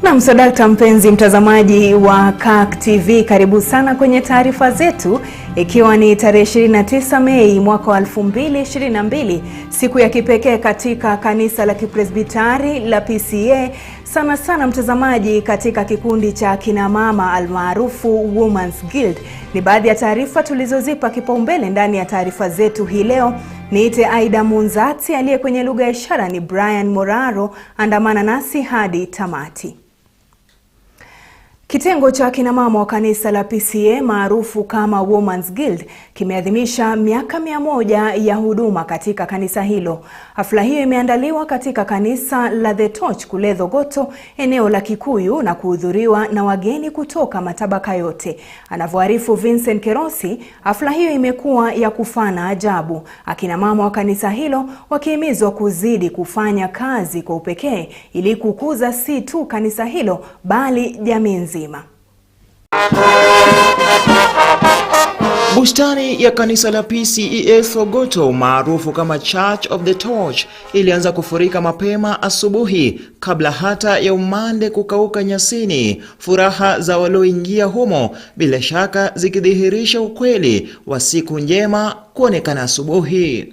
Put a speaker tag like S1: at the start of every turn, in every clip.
S1: Na msadakta mpenzi mtazamaji wa KAK TV, karibu sana kwenye taarifa zetu, ikiwa ni tarehe 29 Mei mwaka wa 2022, siku ya kipekee katika kanisa la Kipresbitari la PCA, sana mtazamaji, katika kikundi cha kina mama almaarufu Women's Guild. Ni baadhi ya taarifa tulizozipa kipaumbele ndani ya taarifa zetu hii leo. Niite Aidah Munzatsi, aliye kwenye lugha ya ishara ni Brian Moraro. Andamana nasi hadi tamati. Kitengo cha kina mama wa kanisa la PCA maarufu kama Women's Guild kimeadhimisha miaka 100 ya huduma katika kanisa hilo. Hafla hiyo imeandaliwa katika kanisa la The Torch kule Thogoto, eneo la Kikuyu, na kuhudhuriwa na wageni kutoka matabaka yote. Anavyoarifu Vincent Kerosi, hafla hiyo imekuwa ya kufana ajabu, akina mama wa kanisa hilo wakihimizwa kuzidi kufanya kazi kwa upekee ili kukuza si tu kanisa hilo bali jamii nzima.
S2: Bustani ya kanisa la PCA Thogoto maarufu kama Church of the Torch ilianza kufurika mapema asubuhi kabla hata ya umande kukauka nyasini, furaha za walioingia humo bila shaka zikidhihirisha ukweli wa siku njema kuonekana asubuhi.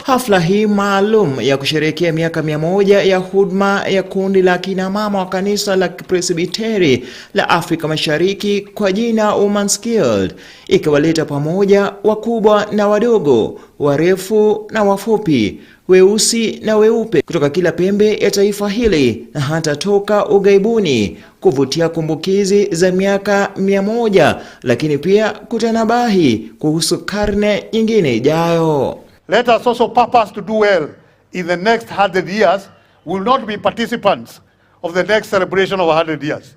S2: Hafla hii maalum ya kusherehekea miaka 100 ya huduma ya kundi la kina mama wa kanisa la Presbiteri la Afrika Mashariki kwa jina Women's Guild ikiwaleta pamoja wakubwa na wadogo, warefu na wafupi, weusi na weupe kutoka kila pembe ya taifa hili na hata toka ugaibuni, kuvutia kumbukizi za miaka 100, lakini pia kutanabahi kuhusu karne nyingine ijayo.
S3: Let us also purpose to do well in the next 100 years. We will not be participants of the next celebration of 100 years.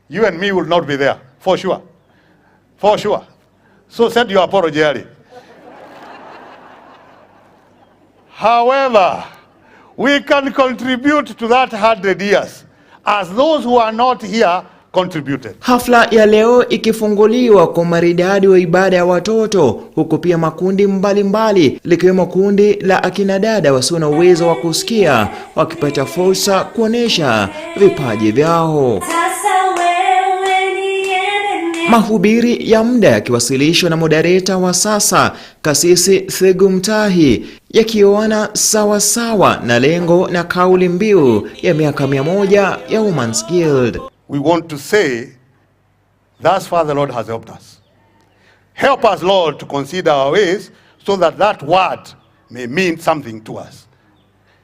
S3: You and me will not be there, for sure. For sure. So send your apology early. However, we can contribute to that 100 years as those who are not here contributed.
S2: Hafla ya leo ikifunguliwa kwa maridadi wa ibada ya watoto, huku pia makundi mbalimbali likiwemo kundi la akina dada wasio na uwezo wa kusikia wakipata fursa kuonesha vipaji vyao. Mahubiri ya muda yakiwasilishwa na moderator wa sasa Kasisi Thegu Mtahi yakioana sawa na lengo na kauli mbiu ya miaka 100 ya Women's Guild.
S3: We want to say, thus far the Lord has helped us. Help us, Lord, to consider our ways so that that word may mean something to us.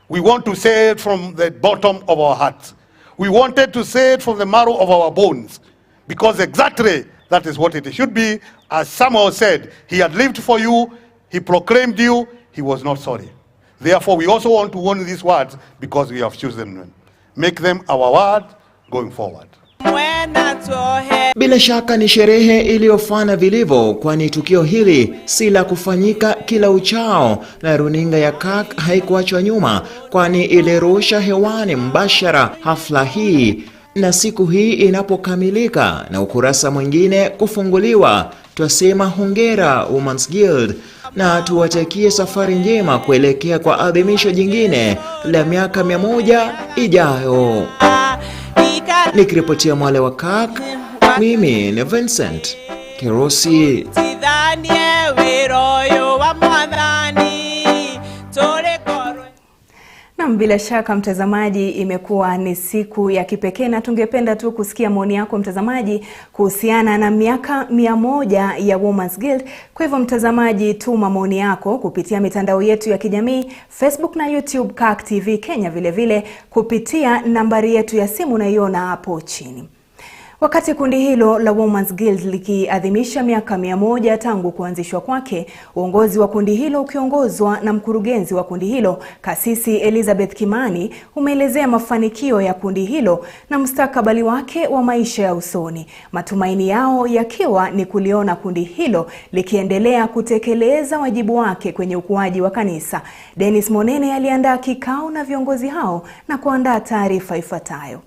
S3: We want to say it from the bottom of our hearts. We wanted to say it from the marrow of our bones, because exactly that is what it should be. As Samuel said, he had lived for you, he proclaimed you, he was not sorry. Therefore, we also want to warn these words because we have chosen them. Make them our word going forward.
S2: Bila shaka ni sherehe iliyofana vilivyo, kwani tukio hili si la kufanyika kila uchao, na runinga ya KAK haikuachwa nyuma, kwani ilirusha hewani mbashara hafla hii. Na siku hii inapokamilika na ukurasa mwingine kufunguliwa, twasema hongera Women's Guild na tuwatakie safari njema kuelekea kwa adhimisho jingine la miaka 100 ijayo. Nikiripotia Mwale wa KAK, mimi ni Vincent Kerosi.
S1: Na bila shaka mtazamaji, imekuwa ni siku ya kipekee na tungependa tu kusikia maoni yako mtazamaji kuhusiana na miaka 100 ya Women's Guild. Kwa hivyo mtazamaji, tuma maoni yako kupitia mitandao yetu ya kijamii Facebook na YouTube KAK TV Kenya, vile kupitia nambari yetu ya simu unaiona hapo chini. Wakati kundi hilo la Women's Guild likiadhimisha miaka 100 tangu kuanzishwa kwake, uongozi wa kundi hilo ukiongozwa na mkurugenzi wa kundi hilo Kasisi Elizabeth Kimani umeelezea mafanikio ya kundi hilo na mustakabali wake wa maisha ya usoni, matumaini yao yakiwa ni kuliona kundi hilo likiendelea kutekeleza wajibu wake kwenye ukuaji wa kanisa. Dennis Monene aliandaa kikao na viongozi hao na kuandaa taarifa ifuatayo.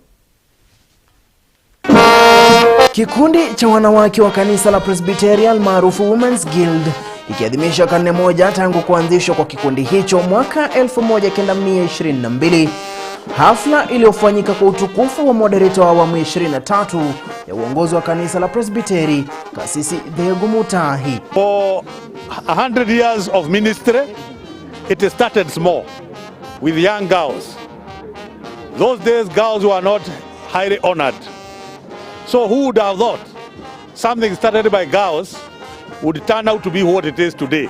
S4: Kikundi cha wanawake wa kanisa la Presbyterian maarufu Women's Guild ikiadhimisha karne moja tangu kuanzishwa kwa kikundi hicho mwaka 1922. Hafla iliyofanyika kwa utukufu wa moderator wa awamu 23 ya uongozi wa kanisa la Presbyteri, Kasisi Aidah Munzatsi.
S3: For 100 years of ministry, it started small with young girls. Those days, girls were not highly honored. So who would have thought something started by girls would turn out to be what it is today?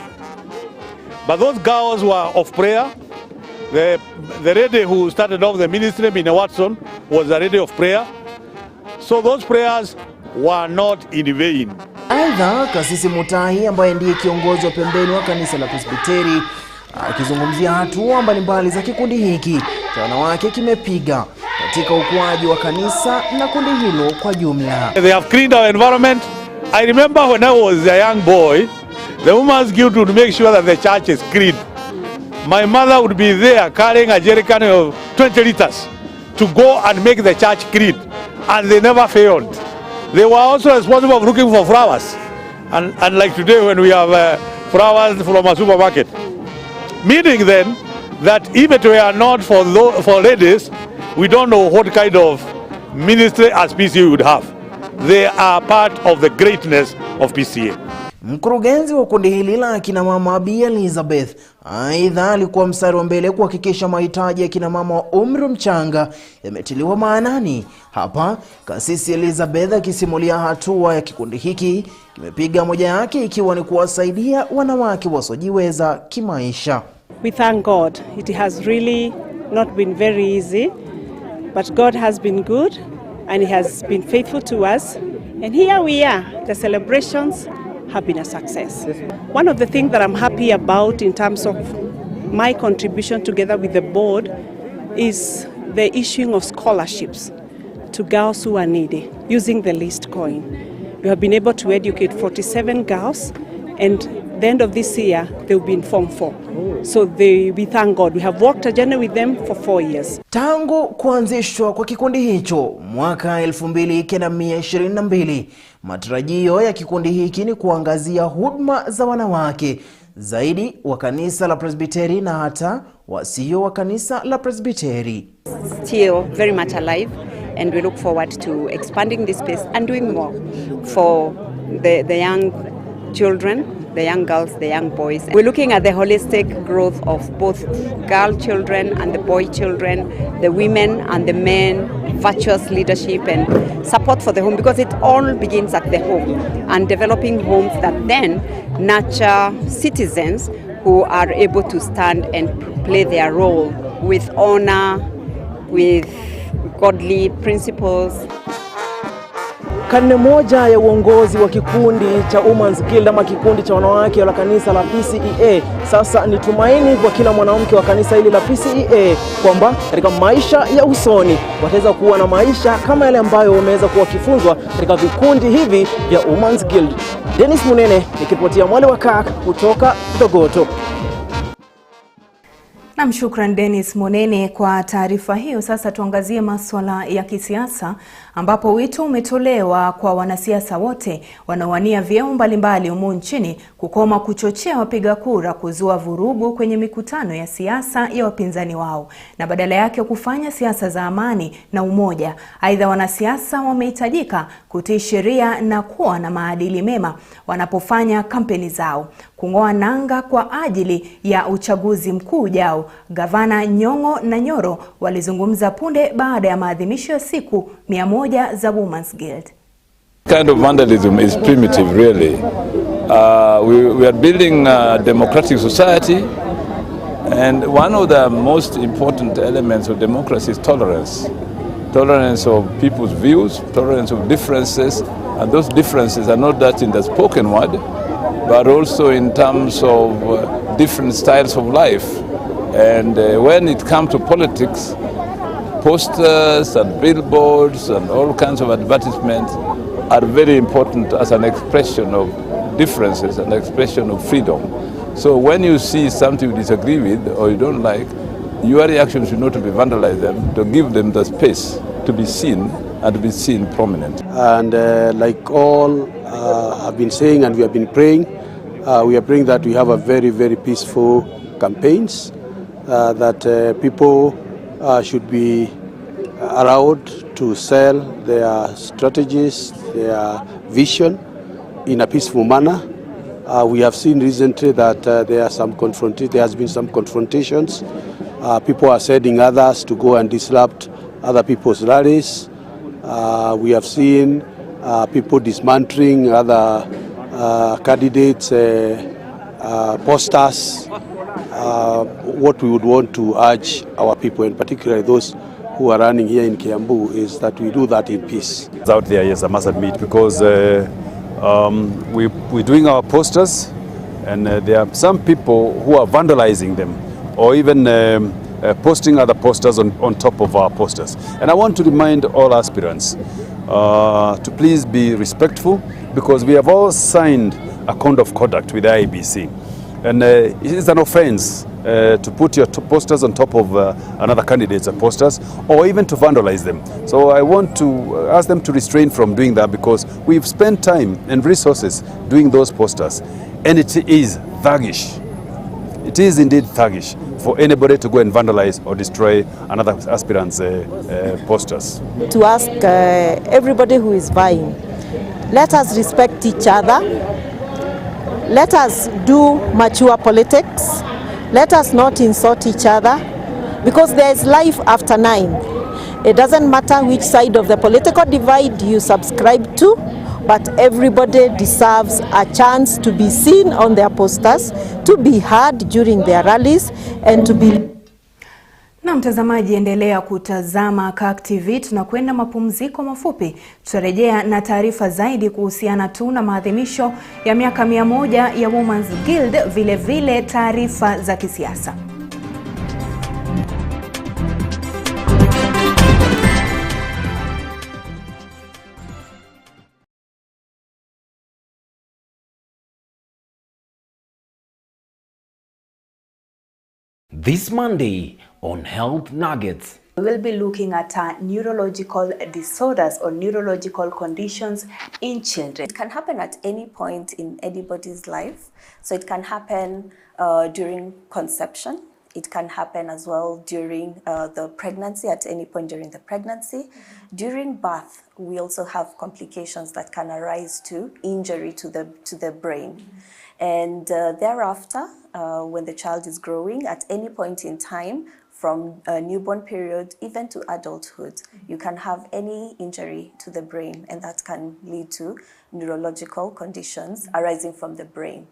S3: But those girls were of prayer. The lady who started off the ministry, Mina Watson, was a lady of prayer. So those prayers were not in vain.
S4: Aidha, Kasisi Munzatsi ambaye ndiye kiongozi wa pembeni wa kanisa la Presbyteri akizungumzia hatua mbalimbali za kikundi hiki cha wanawake kimepiga katika ukuaji wa kanisa na kundi hilo kwa jumla.
S3: They have cleaned our environment. I remember when I was a young boy, the Women's Guild would make sure that the church is clean. My mother would be there carrying a jerrycan of 20 liters to go and make the church clean, and they never failed. They were also responsible for looking for flowers, and like today when we have flowers from a supermarket. Meaning then that if it were not for ladies, we don't know what kind of ministry as PCA would have. They are part of the greatness of PCA.
S4: Mkurugenzi wa kundi hili la kina mama Bi Elizabeth aidha alikuwa mstari wa mbele kuhakikisha mahitaji ya kina mama wa umri mchanga yametiliwa maanani. Hapa Kasisi Elizabeth akisimulia hatua ya kikundi hiki kimepiga moja yake ikiwa ni kuwasaidia wanawake wasiojiweza kimaisha.
S5: We thank God. It has really not been very easy, but God has been good and He has been faithful to us. And here we are. The celebrations have been a success. One of the things that I'm happy about in terms of my contribution together with the board is the issuing of scholarships to girls who are needy using the least coin. We have been able to educate 47 girls, and the end of this year they will be in Form 4. So we thank God. We have worked a journey with them for 4 years.
S4: Tangu kuanzishwa kwa kikundi hicho mwaka 2022, matarajio ya kikundi hiki ni kuangazia huduma za wanawake zaidi wa kanisa la Presbyteri na hata wasio wa kanisa la Presbyteri.
S6: Still very much alive, and we look forward to expanding this space and doing more for the young children, the young girls, the young boys. We're looking at the holistic growth of both girl children and the boy children, the women and the men, virtuous leadership and support for the home, because it all begins at the home, and developing homes that then nurture citizens who are able to stand and play their role with honor, with godly principles.
S4: Karne moja ya uongozi wa kikundi cha Women's Guild ama kikundi cha wanawake la kanisa la PCEA. Sasa ni tumaini kwa kila mwanamke wa kanisa hili la PCEA kwamba katika maisha ya usoni wataweza kuwa na maisha kama yale ambayo wameweza kuwa kifunzwa katika vikundi hivi vya Women's Guild. Dennis Munene nikiripotia Mwale wa Kirk kutoka Dogoto.
S1: Na shukran Dennis Munene kwa taarifa hiyo. Sasa tuangazie masuala ya kisiasa ambapo wito umetolewa kwa wanasiasa wote wanaowania vyeo mbalimbali humu nchini kukoma kuchochea wapiga kura kuzua vurugu kwenye mikutano ya siasa ya wapinzani wao na badala yake kufanya siasa za amani na umoja. Aidha, wanasiasa wamehitajika kutii sheria na kuwa na maadili mema wanapofanya kampeni zao. Kung'oa nanga kwa ajili ya uchaguzi mkuu ujao. Gavana Nyong'o na Nyoro walizungumza punde baada ya maadhimisho ya siku 100 za Women's Guild.
S7: Kind of vandalism is primitive, really. We are building a democratic society, and one of the most important elements of democracy is tolerance. Tolerance of people's views, tolerance of differences, and those differences are not that in the spoken word, but also in terms of different styles of life. And when it comes to politics, posters and billboards and all kinds of advertisements are very important as an expression of differences, an expression of freedom. So when you see something you disagree with or you don't like, your reaction should not to be vandalize them, to give them the space to be seen and to be seen prominent.
S8: And like all have been saying and we have been praying We are praying that we have a very, very peaceful campaigns, that people should be allowed to sell their strategies, their vision in a peaceful manner. We have seen recently that there has been some confrontations. People are sending others to go and disrupt other people's rallies. We have seen people dismantling other candidates' posters. What we would want to urge our people, and particularly those who are running here in Kiambu, is that we do that in peace.
S9: Out there, yes, I must admit, because we're doing our posters, and there are some people who are vandalizing them, or even posting other posters on top of our posters. And I want to remind all aspirants to please be respectful, because we have all signed a code of conduct with the IEBC. And it is an offense to put your posters on top of another candidate's posters, or even to vandalize them. So I want to ask them to restrain from doing that, because we've spent time and resources doing those posters, and it is thuggish. It is indeed thuggish for anybody to go and vandalize or destroy another aspirant's posters.
S10: To ask everybody who is buying, let us respect each other. Let us do mature politics. Let us not insult each other, because there is life after 9. It doesn't matter which side of the political divide you subscribe to, but everybody deserves a chance to be seen on their posters, to be heard during their rallies, and to be...
S1: Na mtazamaji, endelea kutazama KAK TV. Tunakwenda mapumziko mafupi. Tutarejea na taarifa zaidi kuhusiana tu na maadhimisho ya miaka 100 ya Women's Guild, vile vile taarifa za kisiasa.
S11: This Monday on Health Nuggets,
S1: we will be looking at neurological disorders or neurological conditions in children.
S12: It can happen at any point in anybody's life. So it can happen during conception. It can happen as well during the pregnancy, at any point during the pregnancy. During birth, we also have complications that can arise to injury to the brain. And thereafter, when the child is growing, at any point in time, from a newborn period even to adulthood, you can have any injury to the brain, and that can lead to neurological conditions arising from the brain.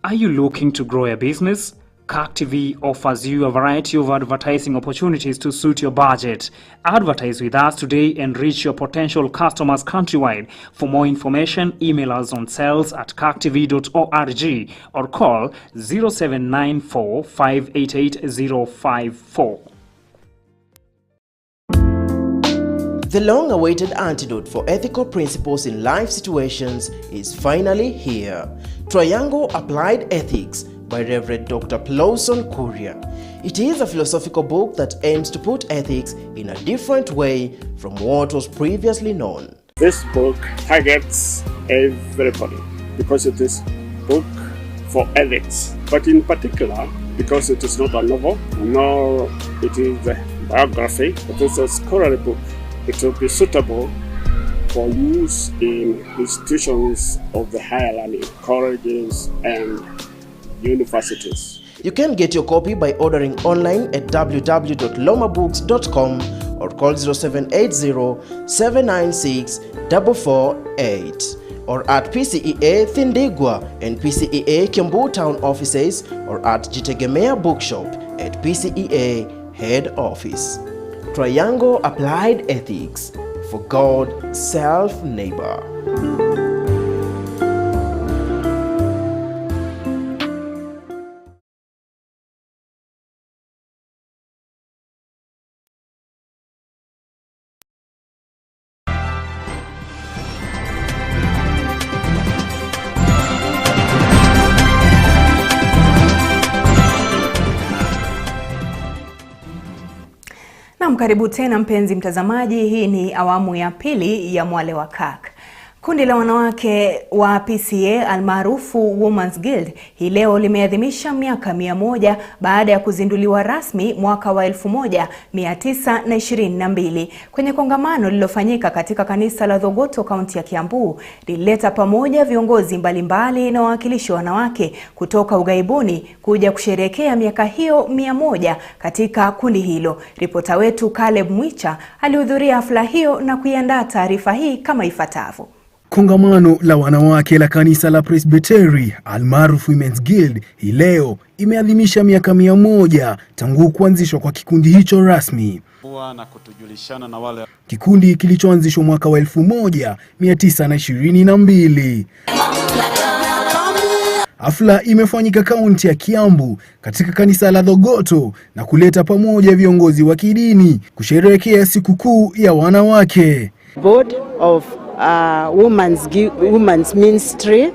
S13: Are you looking to grow a business? KAK TV offers you a variety of advertising opportunities to suit your budget. Advertise with us today and reach your potential customers countrywide. For more information, email us on sales@kaktv.org or call 0794 588 054.
S14: The long-awaited antidote for ethical principles in life situations is finally here. Triangle Applied Ethics by Reverend Dr. Plawson Kuria. It is a philosophical book that aims to put ethics in a different way from what was previously known.
S15: This book targets everybody because it is a book for ethics, but in particular because it is not a novel, nor it is a biography, but it's a scholarly book. It will be suitable for use in institutions of the higher learning, colleges and universities.
S14: You can get your copy by ordering online at www.lomabooks.com or call 0780-796-448 or at PCEA Thindigwa and PCEA Kiambu Town offices or at Jitegemea Bookshop at PCEA Head Office. Triangle Applied Ethics for God, self, neighbor.
S1: Karibu tena mpenzi mtazamaji, hii ni awamu ya pili ya Mwale wa Kirk. Kundi la wanawake wa PCA almaarufu Women's Guild hii leo limeadhimisha miaka 100 baada ya kuzinduliwa rasmi mwaka wa 1922. Kwenye kongamano lililofanyika katika kanisa la Thogoto, kaunti ya Kiambu, lilileta pamoja viongozi mbalimbali na wawakilishi wanawake kutoka ughaibuni kuja kusherehekea miaka hiyo 100 katika kundi hilo. Ripota wetu Caleb Mwicha alihudhuria hafla hiyo na kuiandaa taarifa hii kama ifuatavyo.
S16: Kongamano la wanawake la kanisa la Presbyteri almaarufu Women's Guild hii leo imeadhimisha miaka 100 tangu kuanzishwa kwa kikundi hicho rasmi.
S9: Na kutujulishana na wale
S16: kikundi kilichoanzishwa mwaka wa 1922. Hafla imefanyika kaunti ya Kiambu katika kanisa la Thogoto na kuleta pamoja viongozi wa kidini kusherehekea sikukuu ya wanawake.
S17: Board of women's ministry,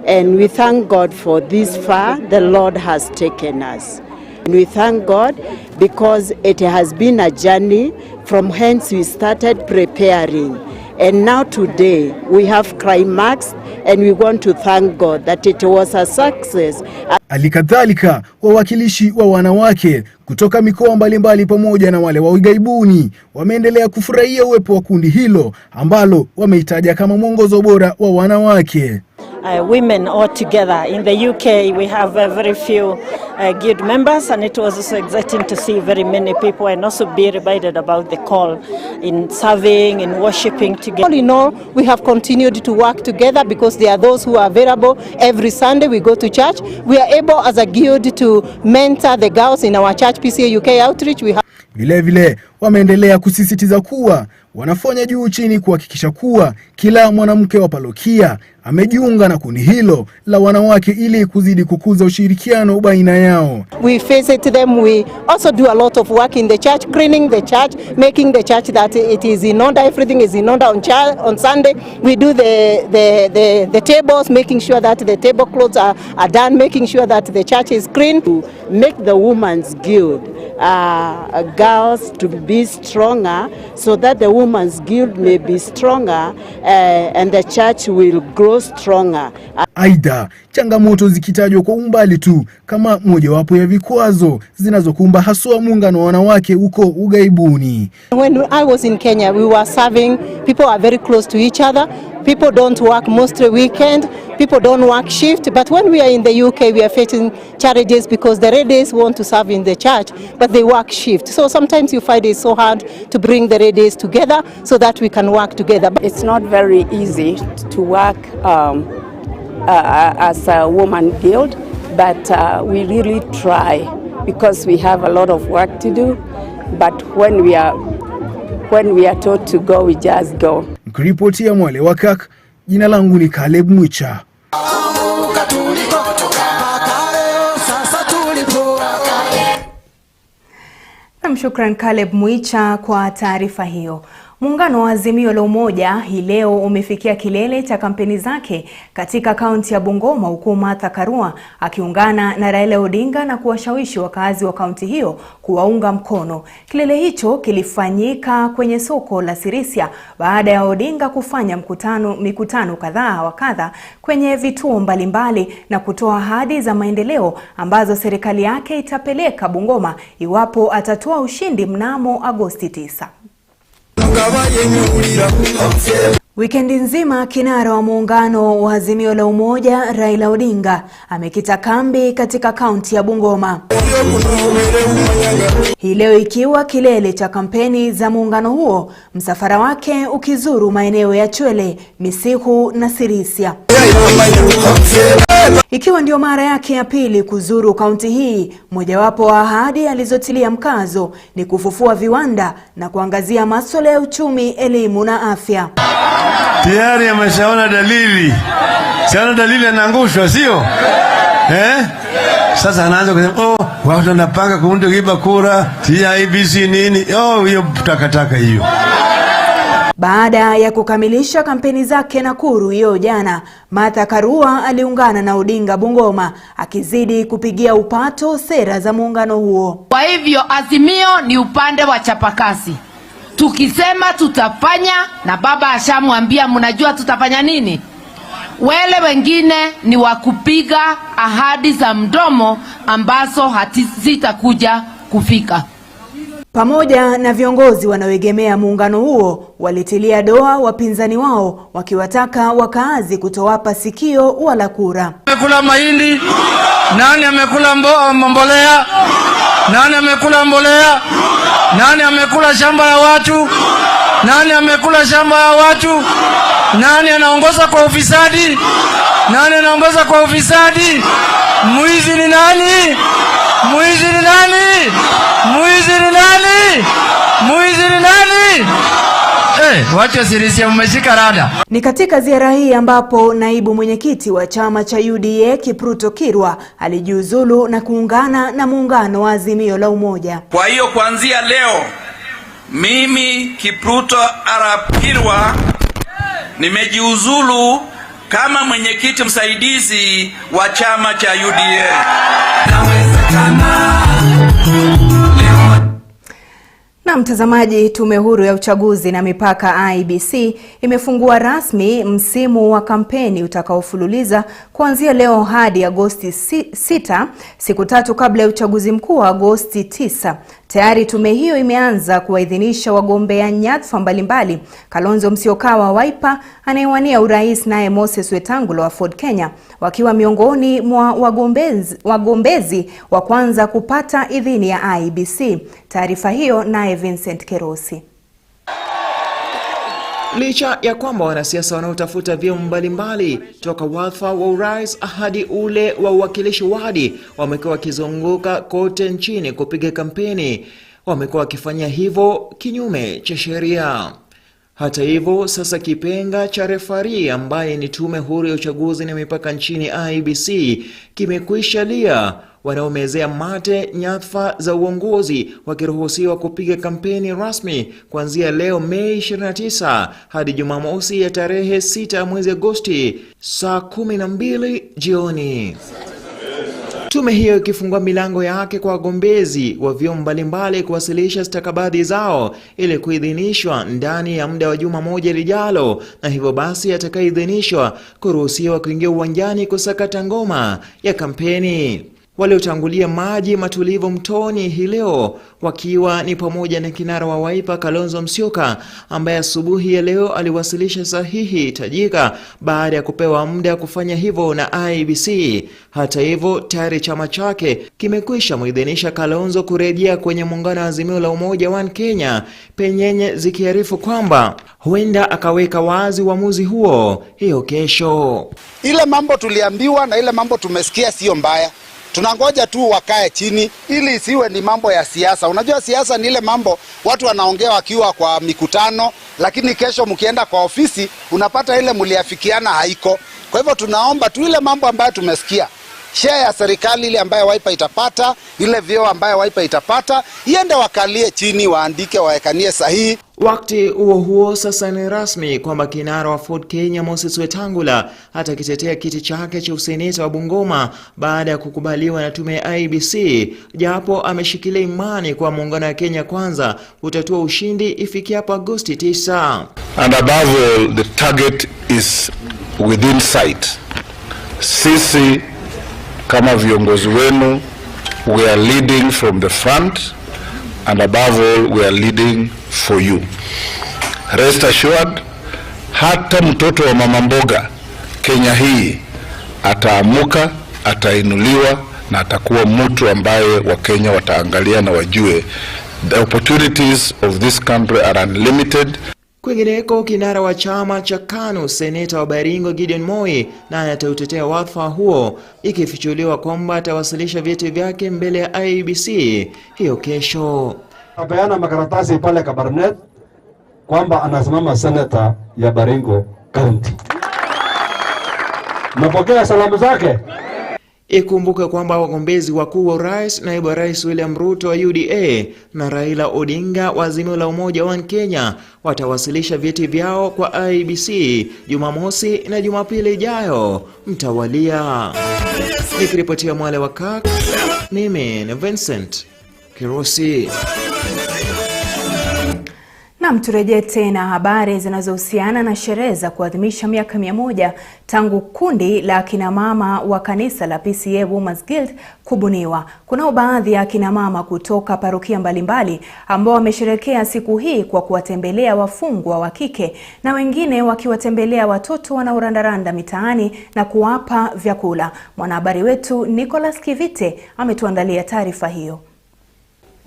S17: and we thank God for this far the Lord has taken us. And we thank God because it has been a journey from hence we started preparing, and now today we have climaxed, and we want to thank God that it was a success.
S16: Alikadhalika wawakilishi wa wanawake kutoka mikoa mbalimbali pamoja na wale wa ughaibuni wameendelea kufurahia uwepo wa kundi hilo ambalo wameitaja kama mwongozo bora wa wanawake.
S18: Women all together. In the UK we have very few guild members, and it was also exciting to see very many people and also be reminded about the call in serving and worshiping together.
S10: All in all, we have continued to work together because there are those who are available. Every Sunday we go to church. We are able as a guild to mentor the girls in our church PCA UK outreach.
S16: Vile wameendelea kusisitiza kuwa wanafanya juu chini kuhakikisha kuwa kila mwanamke wa parokia amejiunga na kundi hilo la wanawake ili kuzidi kukuza ushirikiano baina yao.
S10: We visit them, we also do a lot of work in the church, cleaning the church, making the church that it is in order, everything is in order on Sunday. We do the tables, making sure that the tablecloths are done, making sure that the church is clean.
S17: To make the Women's Guild girls to be stronger, so that the Women's Guild may be stronger and the church will grow stronger.
S16: Aidha, changamoto zikitajwa kwa umbali tu kama mojawapo ya vikwazo zinazokumba haswa muungano wa wanawake huko ughaibuni.
S10: When I was in Kenya, we were serving, people are very close to each other. People don't work mostly weekend, people don't work shift, but when we are in the UK we are facing challenges because the ladies want to serve in the church but they work shift. So sometimes you find it so hard to bring the ladies together so that we can work together.
S6: It's not very easy to work as a woman guild, but we really try because we have a lot of work to do, but when we are told to go, we just go.
S16: Nikiripotia Mwale wa Kirk, jina langu ni Caleb Mwicha.
S1: Shukran Caleb Mwicha kwa taarifa hiyo. Muungano wa Azimio la Umoja hii leo umefikia kilele cha kampeni zake katika kaunti ya Bungoma, huku KARUA akiungana na Raila Odinga na kuwashawishi wakazi wa kaunti hiyo kuwaunga mkono. Kilele hicho kilifanyika kwenye soko la Sirisia baada ya Odinga kufanya mikutano kadhaa kwenye vituo mbalimbali na kutoa ahadi za maendeleo ambazo serikali yake itapeleka Bungoma iwapo atatoa ushindi mnamo Agosti 9. Wikendi nzima kinara wa muungano wa Azimio la Umoja Raila Odinga amekita kambi katika kaunti ya Bungoma. Hii leo ikiwa kilele cha kampeni za muungano huo, msafara wake ukizuru maeneo ya Chwele, Misihu na Sirisia. Ikiwa ndio mara yake ya pili kuzuru kaunti hii, mojawapo wa ahadi alizotilia mkazo ni kufufua viwanda na kuangazia masuala ya uchumi, elimu na afya.
S19: Tayari ameshaona dalili. Siona dalili anaangushwa, sio? Sasa anaanza kusema, watu wanapanga kuunda kura, IBC nini? Hiyo takataka hiyo.
S1: Baada ya kukamilisha kampeni zake Nakuru hiyo jana, Martha KARUA aliungana na ODINGA Bungoma akizidi kupigia upato sera za muungano huo.
S20: Kwa hivyo Azimio ni upande wa chapakasi. Tukisema tutafanya, na baba ashamwambia mnajua tutafanya nini. Wale wengine ni wakupiga ahadi za mdomo ambazo hazitakuja kufika.
S1: Pamoja na viongozi wanaoegemea muungano huo walitilia doa wapinzani wao wakiwataka wakaazi kutowapa sikio wala kura.
S19: Amekula mahindi, nani amekula mbolea? Nani amekula mbolea? Nani amekula shamba ya watu? Nani amekula shamba ya watu? Nani anaongoza kwa ufisadi? Nani anaongoza kwa ufisadi? Mwizi ni nani? Mwizi ni nani? Mwizi ni nani? Mwizi ni nani? Wacha sirisia mmeshika rada.
S1: Ni katika ziara hii ambapo naibu mwenyekiti wa chama cha UDA Kipruto Kirwa alijiuzulu na kuungana na muungano wa Azimio la Umoja.
S21: Kwa hiyo kuanzia leo mimi Kipruto Arap Kirwa nimejiuzulu kama mwenyekiti msaidizi wa chama cha UDA.
S1: Na mtazamaji, Tume Huru ya Uchaguzi na Mipaka IEBC imefungua rasmi msimu wa kampeni utakaofululiza kuanzia leo hadi Agosti 6, siku tatu kabla ya uchaguzi mkuu wa Agosti 9. Tayari tume hiyo imeanza kuwaidhinisha wagombea nyadhifa mbalimbali. Kalonzo Musyoka wa Wiper anayewania urais, naye Moses Wetangula wa Ford Kenya wakiwa miongoni mwa wagombezi wa kwanza kupata idhini ya IEBC. Taarifa hiyo naye Vincent Kerosi.
S2: Licha ya kwamba wanasiasa wanaotafuta vyeo mbalimbali toka wadhifa wa urais hadi ule wa uwakilishi wadi wamekuwa wakizunguka kote nchini kupiga kampeni, wamekuwa wakifanya hivyo kinyume cha sheria. Hata hivyo, sasa kipenga cha refari ambaye ni Tume Huru ya Uchaguzi na Mipaka nchini IEBC kimekwisha lia, wanaomezea mate nyadhifa za uongozi wakiruhusiwa kupiga kampeni rasmi kuanzia leo Mei 29 hadi Jumamosi ya tarehe 6 mwezi Agosti saa 12 jioni. Tume hiyo ikifungua milango yake kwa wagombezi wa vyeo mbalimbali kuwasilisha stakabadhi zao ili kuidhinishwa ndani ya muda wa juma moja lijalo, na hivyo basi atakayeidhinishwa kuruhusiwa kuingia uwanjani kusakata ngoma ya kampeni. Waliotangulia maji matulivu mtoni hii leo wakiwa ni pamoja na kinara wa Wiper Kalonzo Musyoka ambaye asubuhi ya leo aliwasilisha sahihi tajika baada ya kupewa muda kufanya hivyo na IEBC. Hata hivyo, tayari chama chake kimekwisha muidhinisha Kalonzo kurejea kwenye muungano wa Azimio la Umoja One Kenya, penyenye zikiarifu kwamba huenda akaweka wazi uamuzi huo hiyo kesho.
S22: Ile mambo tuliambiwa na ile mambo tumesikia sio mbaya. Tunangoja tu wakae chini ili isiwe ni mambo ya siasa. Unajua siasa ni ile mambo watu wanaongea wakiwa kwa mikutano, lakini kesho mkienda kwa ofisi unapata ile mliafikiana haiko. Kwa hivyo tunaomba tu ile mambo ambayo tumesikia, share ya serikali ile ambayo Wiper itapata, ile vyeo ambayo Wiper itapata, iende wakalie chini, waandike, waekanie sahihi.
S2: Wakati huo sasa ni rasmi kwamba kinara wa Ford Kenya Moses Wetangula atakitetea kiti chake cha useneta wa Bungoma baada ya kukubaliwa na tume ya IEBC, japo ameshikilia imani kwa muungano wa Kenya Kwanza utatua ushindi ifikiapo Agosti 9.
S23: And above all, the target is within sight. Sisi kama viongozi wenu, we are leading from the front, and above all, we are leading for you. Rest assured, hata mtoto wa mama mboga Kenya hii ataamuka, atainuliwa na atakuwa mtu ambaye Wakenya wataangalia na wajue the opportunities of this country are unlimited.
S2: Kwingineko, kinara wa chama cha KANU seneta wa Baringo Gideon Moi naye atautetea wadhifa huo, ikifichuliwa kwamba atawasilisha vyeti vyake mbele ya IEBC hiyo kesho.
S24: Apeana makaratasi pale Kabarnet kwamba anasimama seneta ya Baringo County. Napokea salamu zake.
S2: Ikumbuke kwamba wagombezi wakuu wa urais, naibu rais William Ruto wa UDA na Raila Odinga wa Azimio la Umoja wa Kenya watawasilisha vyeti vyao kwa IEBC Jumamosi na Jumapili ijayo mtawalia. Nikiripotia Mwale wa KARUA, mimi ni Vincent Kirosi.
S1: Na turejee tena habari zinazohusiana na sherehe za kuadhimisha miaka 100 tangu kundi la kina mama wa kanisa la PCA Women's Guild kubuniwa. Kunao baadhi ya kina mama kutoka parokia mbalimbali ambao wamesherehekea siku hii kwa kuwatembelea wafungwa wa kike na wengine wakiwatembelea watoto wanaorandaranda mitaani na kuwapa vyakula. Mwanahabari wetu Nicholas Kivite ametuandalia taarifa hiyo.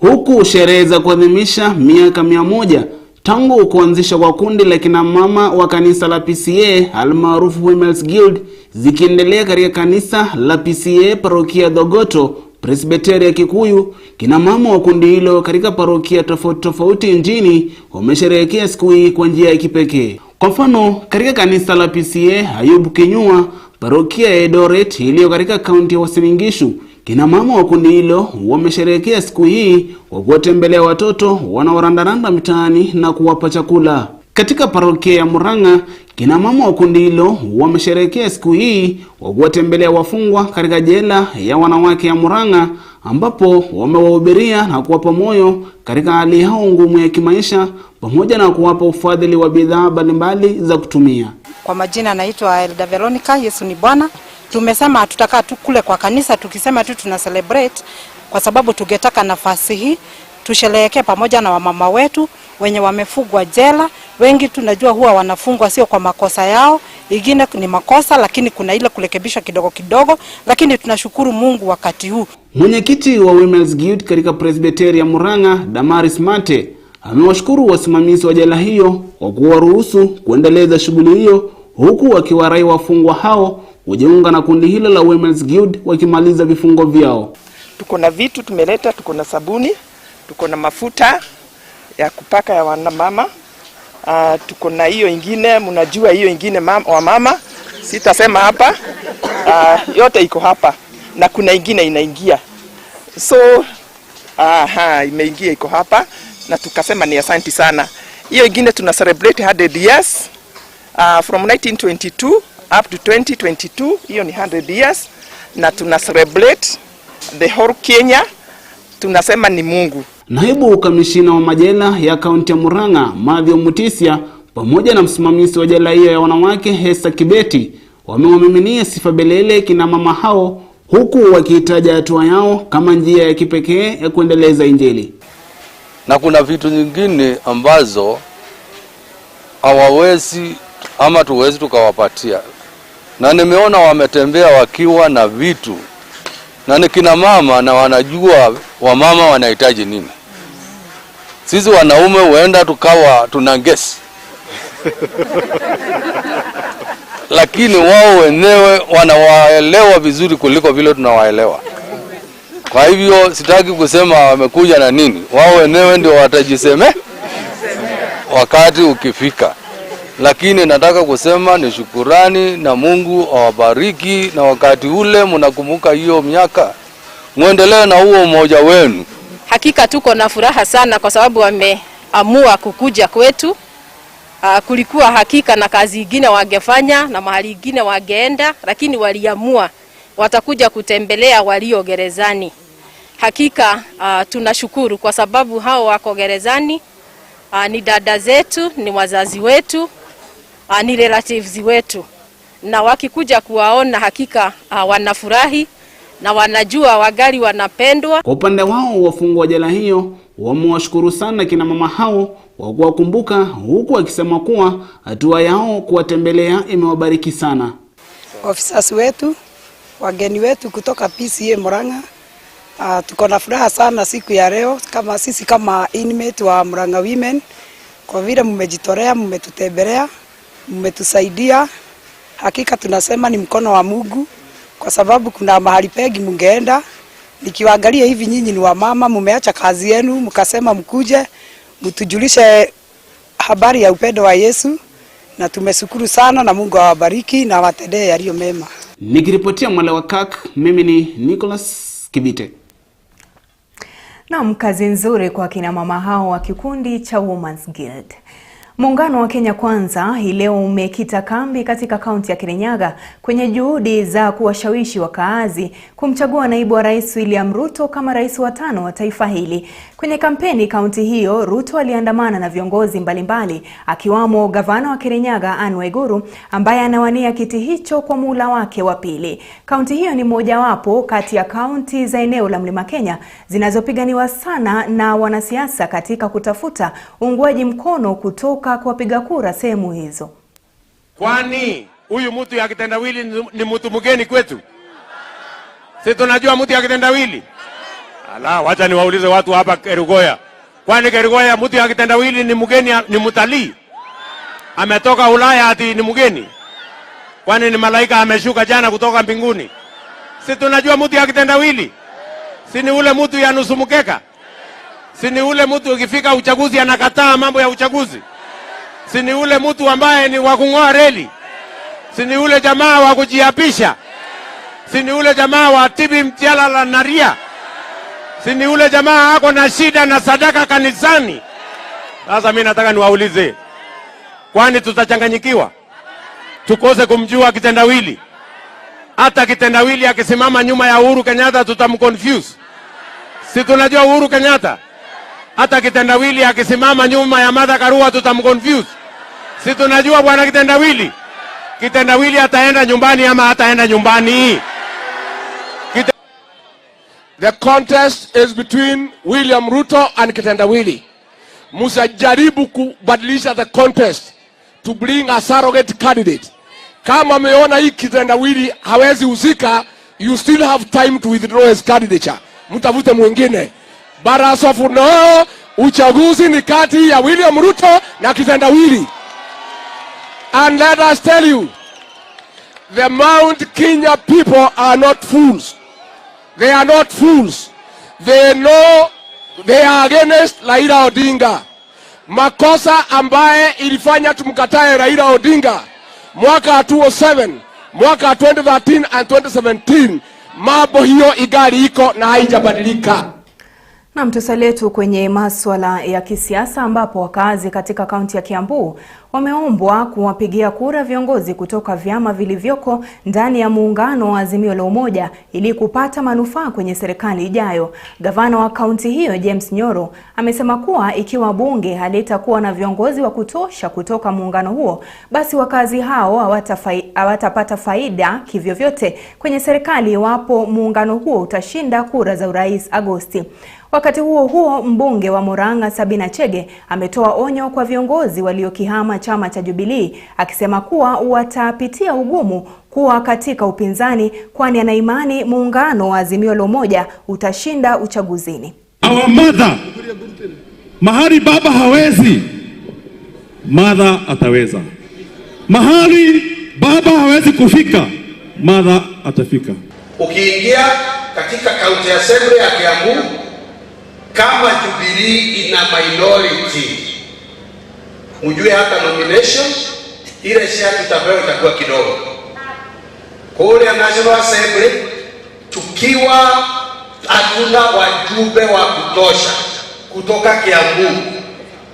S3: Huku sherehe za kuadhimisha miaka 100 tangu kuanzisha kwa kundi la kina mama wa kanisa la PCA almaarufu Women's Guild zikiendelea katika kanisa la PCA parokia Dogoto Presbytery ya Kikuyu, kina mama wa kundi hilo katika parokia tofauti nchini wamesherehekea siku hii kwa njia ya kipekee. Kwa mfano, katika kanisa la PCA Ayubu Kinyua parokia ya Eldoret iliyo katika kaunti ya Uasin Gishu, kina mama wa kundi hilo wamesherehekea siku hii kwa kuwatembelea watoto wanaorandaranda mitaani na kuwapa chakula. Katika parokia ya MURANG'A, kina mama wa kundi hilo wamesherehekea siku hii kwa kuwatembelea wafungwa katika jela ya wanawake ya MURANG'A, ambapo wamewahubiria na kuwapa moyo katika hali yao ngumu ya kimaisha pamoja na kuwapa ufadhili wa bidhaa mbalimbali za kutumia.
S4: Kwa majina naitwa Aidah Veronica, Yesu ni Bwana. Tumesema tutakaa tu kule kwa kanisa tukisema tu tuna celebrate kwa sababu tungetaka nafasi hii tusherehekee pamoja na wamama wetu wenye wamefungwa jela. Wengi tunajua huwa wanafungwa sio kwa makosa yao, ingine ni makosa lakini kuna ile kurekebisha kidogo kidogo, lakini tunashukuru Mungu wakati huu.
S3: Mwenyekiti wa Women's Guild katika Presbytery ya MURANG'A, Damaris Mate, amewashukuru wasimamizi wa jela hiyo kwa kuwaruhusu kuendeleza shughuli hiyo, huku wakiwarai wafungwa hao kujiunga na kundi hilo la Women's Guild wakimaliza vifungo vyao.
S5: Tuko na vitu tumeleta, tuko na sabuni, tuko na mafuta ya kupaka ya wanamama, tuko na hiyo ingine, mnajua hiyo ingine wa mama, sitasema hapa, yote iko hapa na kuna ingine inaingia. So imeingia iko hapa na tukasema ni asante sana. Hiyo ingine tuna celebrate 100 years from 1922 up to 2022, hiyo ni 100 years na tuna celebrate the whole Kenya, tunasema ni Mungu.
S3: Naibu kamishina wa majela ya kaunti ya MURANG'A, Matthew Mutisia, pamoja na msimamizi wa jela hiyo ya wanawake Hesa Kibeti wamewamiminia sifa belele kina mama hao, huku wakihitaja hatua yao kama njia ya kipekee ya kuendeleza injili.
S7: Na kuna vitu nyingine ambazo hawawezi ama tuwezi tukawapatia. Na nimeona wametembea wakiwa na vitu. Na ni kina mama na wanajua wamama wanahitaji nini. Sisi wanaume huenda tukawa tunangesi. Lakini wao wenyewe wanawaelewa vizuri kuliko vile tunawaelewa. Kwa hivyo sitaki kusema wamekuja na nini. Wao wenyewe ndio watajiseme wakati ukifika. Lakini nataka kusema ni shukurani na Mungu awabariki, na wakati ule mnakumbuka hiyo miaka, muendelee na huo umoja wenu.
S25: Hakika tuko na furaha sana kwa sababu wameamua kukuja kwetu. Kulikuwa hakika na kazi nyingine wangefanya na mahali nyingine wangeenda, lakini waliamua watakuja kutembelea walio gerezani. Hakika tunashukuru kwa sababu hao wako gerezani ni dada zetu, ni wazazi wetu, ni relatives wetu, na wakikuja kuwaona hakika wanafurahi na wanajua wagali wanapendwa.
S3: Kwa upande wao wafungwa jela hiyo wamewashukuru sana kina mama hao kwa kuwakumbuka, huku wakisema kuwa hatua yao kuwatembelea imewabariki sana.
S26: Officers wetu, wageni wetu kutoka PCA MURANG'A, tuko na furaha sana siku ya leo kama sisi kama inmate wa MURANG'A Women, kwa vile mmejitolea, mmetutembelea, mmetusaidia. Hakika tunasema ni mkono wa Mungu, kwa sababu kuna mahali pegi mungeenda. Nikiwaangalia hivi nyinyi ni wamama, mmeacha kazi yenu mkasema mkuje mtujulishe habari ya upendo wa Yesu, na tumeshukuru sana na Mungu awabariki na watendee yaliyo mema.
S3: Nikiripotia Mwale wa Kirk, mimi ni Nicholas Kibite.
S1: Naam, kazi nzuri kwa kina mama hao wa kikundi cha Women's Guild. Muungano wa Kenya Kwanza hii leo umekita kambi katika kaunti ya Kirinyaga kwenye juhudi za kuwashawishi wakaazi kumchagua naibu wa rais William Ruto kama rais wa 5 wa taifa hili. Kwenye kampeni kaunti hiyo, Ruto aliandamana na viongozi mbalimbali akiwamo gavana wa Kirinyaga Anne Waiguru ambaye anawania kiti hicho kwa muhula wake wa pili. Kaunti hiyo ni mojawapo kati ya kaunti za eneo la Mlima Kenya zinazopiganiwa sana na wanasiasa katika kutafuta uungwaji mkono kutoka kwa wapiga kura sehemu hizo.
S8: Kwani huyu mtu ya kitendawili ni mtu mgeni kwetu? Sisi tunajua mtu ya kitendawili. Ala, wacha niwaulize watu hapa Kerugoya. Kwani Kerugoya mtu ya kitendawili ni mgeni, ni mtalii? Ametoka Ulaya ati ni mgeni? Kwani ni malaika ameshuka jana kutoka mbinguni? Sisi tunajua mtu ya kitendawili. Si ni ule mtu ya nusu mkeka? Si ni ule mtu ukifika uchaguzi anakataa mambo ya uchaguzi? Si ni ule mtu ambaye ni wa kung'oa reli? Si ni ule jamaa wa kujiapisha? Si ni ule jamaa wa tibi mtiala la naria? Si ni ule jamaa ako na shida na sadaka kanisani? Sasa mimi nataka niwaulize, kwani tutachanganyikiwa tukose kumjua kitendawili? Hata kitendawili akisimama nyuma ya Uhuru Kenyatta tutamconfuse. Si tunajua Uhuru Kenyatta? Hata kitendawili akisimama nyuma ya Martha Karua tutamconfuse. Si tunajua bwana kitendawili? Kitendawili ataenda nyumbani ama hataenda nyumbani?
S11: The contest is between William Ruto and kitendawili. Musajaribu kubadilisha the contest to bring a surrogate candidate. Kama meona hii kitendawili hawezi husika, you still have time to withdraw his candidature. Mtafute mwingine. But as of now, uchaguzi ni kati ya William Ruto na kitendawili. And let us tell you, the Mount Kenya people are not fools. They are not fools. They know they are against Raila Odinga. Makosa ambaye ilifanya tumkatae Raila Odinga mwaka 2007, mwaka 2013 and 2017, mambo hiyo igali iko na haijabadilika.
S1: Na tusalie tu kwenye masuala ya kisiasa ambapo wakazi katika kaunti ya Kiambu wameombwa kuwapigia kura viongozi kutoka vyama vilivyoko ndani ya muungano wa Azimio la Umoja ili kupata manufaa kwenye serikali ijayo. Gavana wa kaunti hiyo James Nyoro amesema kuwa ikiwa bunge halitakuwa na viongozi wa kutosha kutoka muungano huo, basi wakazi hao hawatapata faida kivyovyote kwenye serikali iwapo muungano huo utashinda kura za urais Agosti. Wakati huo huo, mbunge wa MURANG'A Sabina Chege ametoa onyo kwa viongozi waliokihama chama cha Jubilee akisema kuwa watapitia ugumu kuwa katika upinzani kwani ana imani muungano wa Azimio la Umoja utashinda uchaguzini.
S12: Our mother, mahali baba hawezi, mother ataweza. Mahali baba hawezi kufika, mother atafika.
S13: Ukiingia katika county assembly ya Kiambu, kama Jubilee ina minority, ujue hata nomination ile share tutapewa itakuwa kidogo. Kule National Assembly tukiwa hatuna wajumbe wa kutosha kutoka Kiambu,